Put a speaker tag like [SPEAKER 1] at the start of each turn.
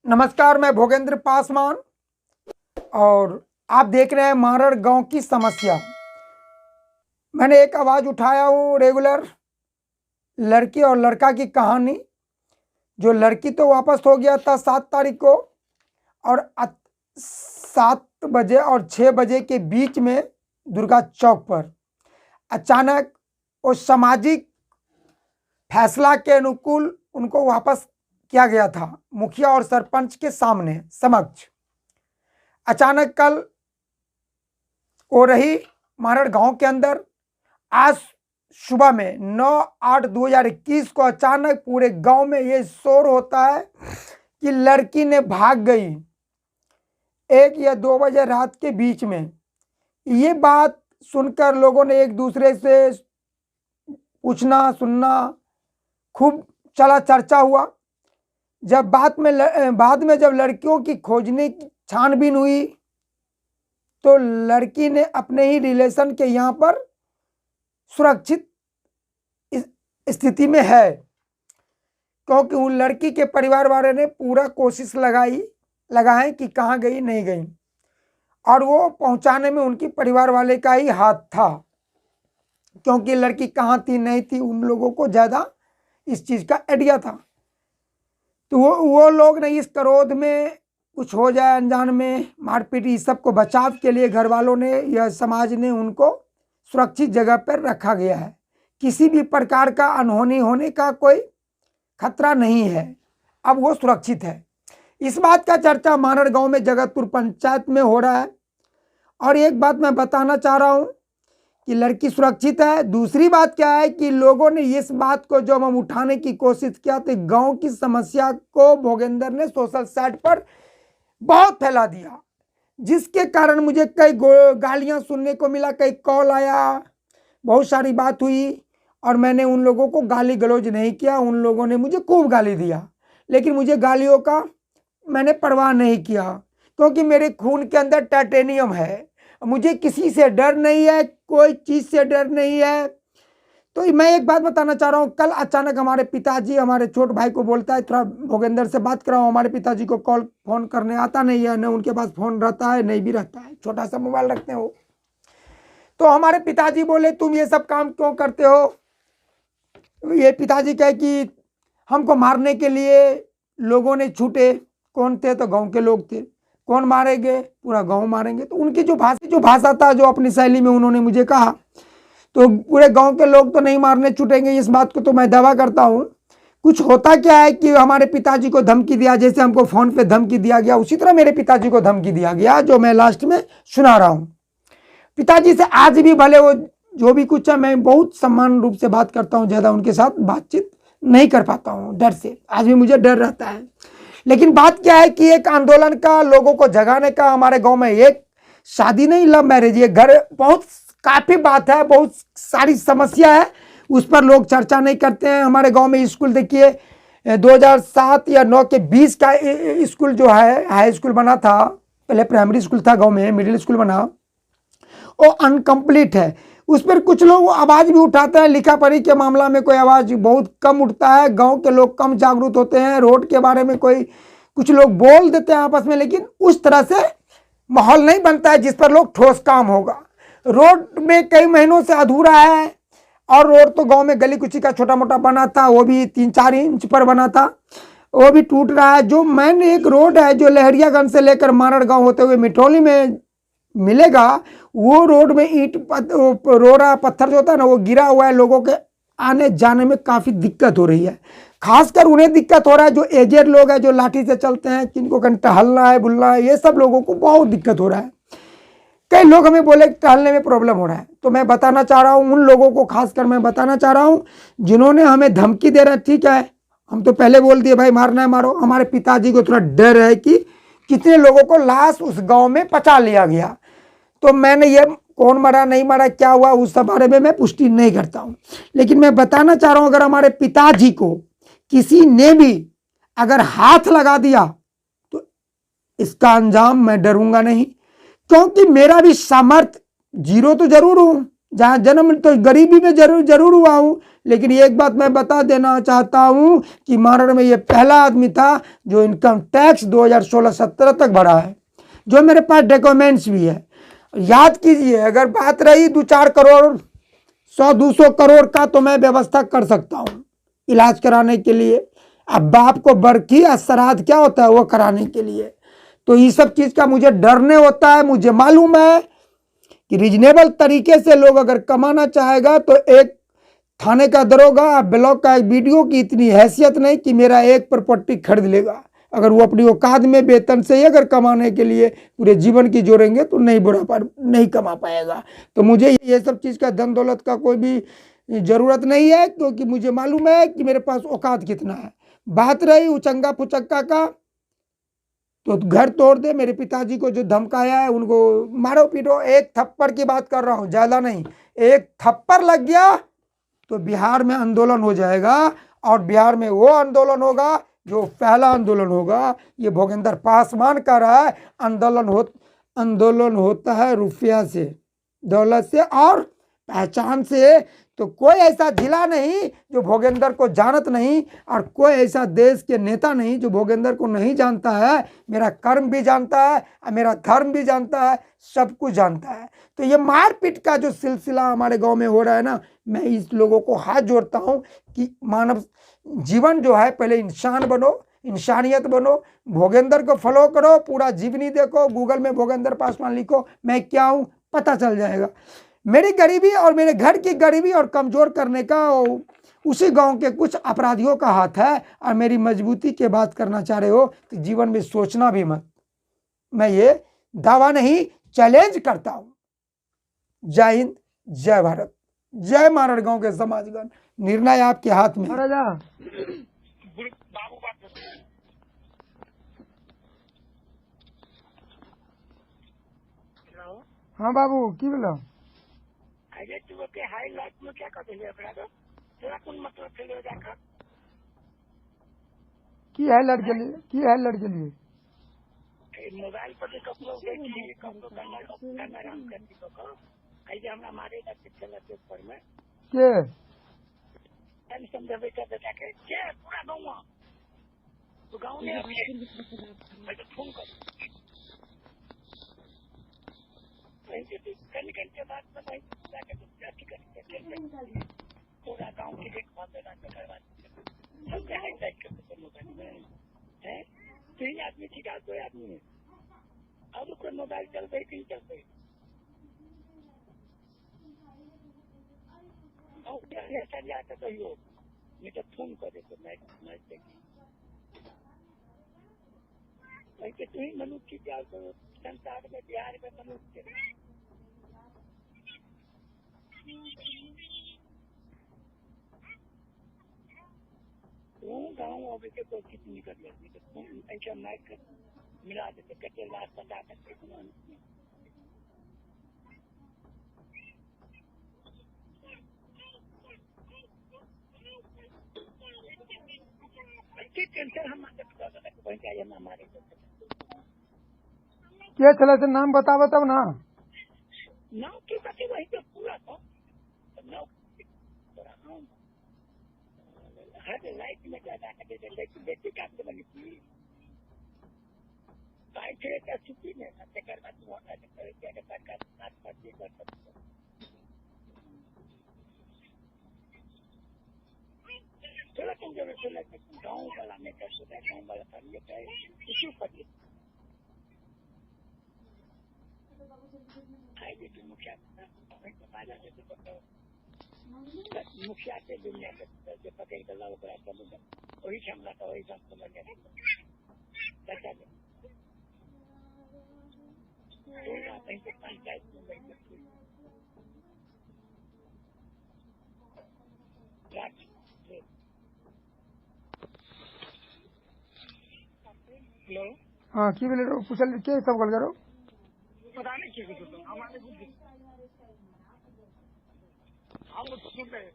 [SPEAKER 1] नमस्कार, मैं भोगेंद्र पासवान और आप देख रहे हैं मारड़ गांव की समस्या। मैंने एक आवाज़ उठाया हूँ रेगुलर लड़की और लड़का की कहानी। जो लड़की तो वापस हो गया था 7 तारीख को और 7 बजे और 6 बजे के बीच में दुर्गा चौक पर अचानक वो सामाजिक फैसला के अनुकूल उनको वापस किया गया था मुखिया और सरपंच के सामने समक्ष। अचानक कल हो रही मारड़ गांव के अंदर आज सुबह में 9/8/2021 को अचानक पूरे गांव में ये शोर होता है कि लड़की ने भाग गई 1 या 2 बजे रात के बीच में। ये बात सुनकर लोगों ने एक दूसरे से पूछना सुनना खूब चला, चर्चा हुआ। जब बाद में जब लड़कियों की खोजने की छानबीन हुई तो लड़की ने अपने ही रिलेशन के यहाँ पर सुरक्षित स्थिति में है, क्योंकि उन लड़की के परिवार वाले ने पूरा कोशिश लगाए कि कहाँ गई नहीं गई, और वो पहुंचाने में उनकी परिवार वाले का ही हाथ था, क्योंकि लड़की कहाँ थी नहीं थी उन लोगों को ज़्यादा इस चीज़ का आइडिया था। तो वो लोग ने इस क्रोध में कुछ हो जाए अनजान में मारपीट, इस सब को बचाव के लिए घर वालों ने या समाज ने उनको सुरक्षित जगह पर रखा गया है। किसी भी प्रकार का अनहोनी होने का कोई खतरा नहीं है, अब वो सुरक्षित है। इस बात का चर्चा मारड़ गांव में जगतपुर पंचायत में हो रहा है। और एक बात मैं बताना चाह रहा हूँ कि लड़की सुरक्षित है। दूसरी बात क्या है कि लोगों ने इस बात को जब हम उठाने की कोशिश किया तो गांव की समस्या को भोगेंद्र ने सोशल साइट पर बहुत फैला दिया, जिसके कारण मुझे कई गालियां सुनने को मिला, कई कॉल आया, बहुत सारी बात हुई। और मैंने उन लोगों को गाली गलौज नहीं किया, उन लोगों ने मुझे खूब गाली दिया, लेकिन मुझे गालियों का मैंने परवाह नहीं किया, क्योंकि मेरे खून के अंदर टाइटेनियम है। मुझे किसी से डर नहीं है, कोई चीज़ से डर नहीं है। तो मैं एक बात बताना चाह रहा हूँ, कल अचानक हमारे पिताजी हमारे छोटे भाई को बोलता है थोड़ा भोगेंद्र से बात कराओ। हमारे पिताजी को फ़ोन करने आता नहीं है, न उनके पास फ़ोन रहता है नहीं भी रहता है, छोटा सा मोबाइल रखते हो। तो हमारे पिताजी बोले तुम ये सब काम क्यों करते हो। ये पिताजी कहे कि हमको मारने के लिए लोगों ने छूटे। कौन थे? तो गाँव के लोग थे। कौन मारेंगे? पूरा गांव मारेंगे। तो उनकी जो भाषा था, जो अपनी शैली में उन्होंने मुझे कहा, तो पूरे गांव के लोग तो नहीं मारने छूटेंगे, इस बात को तो मैं दावा करता हूं। कुछ होता क्या है कि हमारे पिताजी को धमकी दिया, जैसे हमको फोन पे धमकी दिया गया उसी तरह मेरे पिताजी को धमकी दिया गया, जो मैं लास्ट में सुना रहा हूं। पिताजी से आज भी भले वो जो भी कुछ है, मैं बहुत सम्मान रूप से बात करता हूँ, ज़्यादा उनके साथ बातचीत नहीं कर पाता हूँ डर से, आज भी मुझे डर रहता है। लेकिन बात क्या है कि एक आंदोलन का, लोगों को जगाने का, हमारे गांव में एक शादी नहीं लव मैरिज, ये घर बहुत काफ़ी बात है, बहुत सारी समस्या है, उस पर लोग चर्चा नहीं करते हैं। हमारे गांव में स्कूल देखिए 2007 या 9 के 20 का स्कूल जो है, हाई स्कूल बना था, पहले प्राइमरी स्कूल था गाँव में, मिडिल स्कूल बना, वो अनकम्प्लीट है। उस पर कुछ लोग आवाज़ भी उठाते हैं, लिखा पढ़ी के मामला में कोई आवाज़ बहुत कम उठता है, गांव के लोग कम जागरूक होते हैं, रोड के बारे में कोई कुछ लोग बोल देते हैं आपस में, लेकिन उस तरह से माहौल नहीं बनता है जिस पर लोग ठोस काम होगा। रोड में कई महीनों से अधूरा है, और रोड तो गांव में गली कुची का छोटा मोटा बना था, वो भी 3-4 इंच पर बना था, वो भी टूट रहा है। जो मेन एक रोड है जो लहरियागंज से लेकर मारड़ गाँव होते हुए मिठौली में मिलेगा, वो रोड में ईंट रोड़ा पत्थर जो होता है ना, वो गिरा हुआ है, लोगों के आने जाने में काफ़ी दिक्कत हो रही है। खासकर उन्हें दिक्कत हो रहा है जो एजेड लोग हैं, जो लाठी से चलते हैं, जिनको कहीं टहलना है बुलना है, ये सब लोगों को बहुत दिक्कत हो रहा है। कई लोग हमें बोले टहलने में प्रॉब्लम हो रहा है, तो मैं बताना चाह रहा हूँ उन लोगों को, खासकर मैं बताना चाह रहा हूँ जिन्होंने हमें धमकी दे रहा है। ठीक है, हम तो पहले बोल दिए भाई मारना है मारो। हमारे पिताजी को थोड़ा डर है कि कितने लोगों को लाश उस गाँव में पचा लिया गया, तो मैंने ये कौन मरा नहीं मरा क्या हुआ उस सब बारे में मैं पुष्टि नहीं करता हूँ। लेकिन मैं बताना चाह रहा हूँ, अगर हमारे पिताजी को किसी ने भी अगर हाथ लगा दिया तो इसका अंजाम मैं डरूंगा नहीं, क्योंकि मेरा भी सामर्थ्य जीरो तो जरूर हूँ, जहाँ जन्म तो गरीबी में जरूर हुआ हूँ, लेकिन एक बात मैं बता देना चाहता हूँ कि महाराष्ट्र में ये पहला आदमी था जो इनकम टैक्स 2016-17 तक भरा है, जो मेरे पास डॉक्यूमेंट्स भी है। याद कीजिए, अगर बात रही 2-4 करोड़ 100-200 करोड़ का तो मैं व्यवस्था कर सकता हूँ इलाज कराने के लिए। अब बाप को बरखी या श्राद्ध क्या होता है वो कराने के लिए, तो ये सब चीज का मुझे डरने होता है। मुझे मालूम है कि रीजनेबल तरीके से लोग अगर कमाना चाहेगा तो एक थाने का दरोगा, ब्लॉक का एक वीडियो की इतनी हैसियत नहीं कि मेरा एक प्रॉपर्टी खरीद लेगा। अगर वो अपनी औकात में वेतन से ही अगर कमाने के लिए पूरे जीवन की जोड़ेंगे तो नहीं कमा पाएगा। तो मुझे ये सब चीज़ का धन दौलत का कोई भी ज़रूरत नहीं है, क्योंकि मुझे मालूम है कि मेरे पास औकात कितना है। बात रही उचंगा पुचक्का का, तो घर तोड़ दे। मेरे पिताजी को जो धमकाया है उनको मारो पीटो। एक थप्पड़ की बात कर रहा हूँ, ज़्यादा नहीं। एक थप्पड़ लग गया तो बिहार में आंदोलन हो जाएगा, और बिहार में वो आंदोलन होगा जो पहला आंदोलन होगा। ये भोगेंद्र पासवान कर रहा है। आंदोलन होता है रुपया से, दौलत से और पहचान से। तो कोई ऐसा जिला नहीं जो भोगेंद्र को जानत नहीं, और कोई ऐसा देश के नेता नहीं जो भोगेंद्र को नहीं जानता है। मेरा कर्म भी जानता है और मेरा धर्म भी जानता है, सब कुछ जानता है। तो ये मारपीट का जो सिलसिला हमारे गांव में हो रहा है ना, मैं इस लोगों को हाथ जोड़ता हूं कि मानव जीवन जो है, पहले इंसान बनो, इंसानियत बनो, भोगेंद्र को फॉलो करो, पूरा जीवनी देखो, गूगल में भोगेंद्र पासवान लिखो, मैं क्या हूं पता चल जाएगा। मेरी गरीबी और मेरे घर की गरीबी और कमजोर करने का उसी गांव के कुछ अपराधियों का हाथ है। और मेरी मजबूती की बात करना चाह रहे हो तो जीवन में सोचना भी मत। मैं ये दावा नहीं, चैलेंज करता हूं। जय हिंद, जय भारत, जय मारड़ गांव के समाजगण। निर्णय आपके हाथ में। महाराजा हाँ बाबू की बोलो की हाईलाइट के लिए, की हाईलाइट के लिए
[SPEAKER 2] मोबाइल पर भी कपड़ों देखी, कपड़ों करना राम करती को ऐसे हमरा मारे का चला के ऊपर में
[SPEAKER 1] के
[SPEAKER 2] हम समझावे का बेटा के पूरा गांव तो गांव में मैं तो फोन कर करने के बाद में भाई जाके जाति करके पूरा गांव की देखभाल देना करवा सब हाईलाइट करते मोबाइल में है। 3 आदमी की बात 2 आदमी है, अब कोई मोबाइल चल गई नहीं चल गई ऐसा जाता तो यो नहीं तो फोन करे तो मैच देखी ऐसे तो ही मनुष्य की क्या संसार में बिहार में मनुष्य गाँव अभी के तो कितनी नहीं कर लेती ऐसा मैच मिला देते कच्चे लाश बता सकते टेंशन हम हमारे
[SPEAKER 1] के चले से नाम बताओ तब ना।
[SPEAKER 2] नाव की बातें वही तो पूरा था नाव हर लाइफ में ज्यादा बेटी काम से बनी थी बाइक का छुट्टी में कर थोड़ा कमजोर गाँव वाला में कर सकता है, गाँव वाला कर लेता है इसी पर मुखिया मुखिया से दुनिया के पकड़ कर लाओ वही क्षमता का वही सब समझ पंचायत में हेलो
[SPEAKER 1] हाँ की बोले पूछल के सब गल करो
[SPEAKER 2] पता नहीं क्या हमारे हम सुन रहे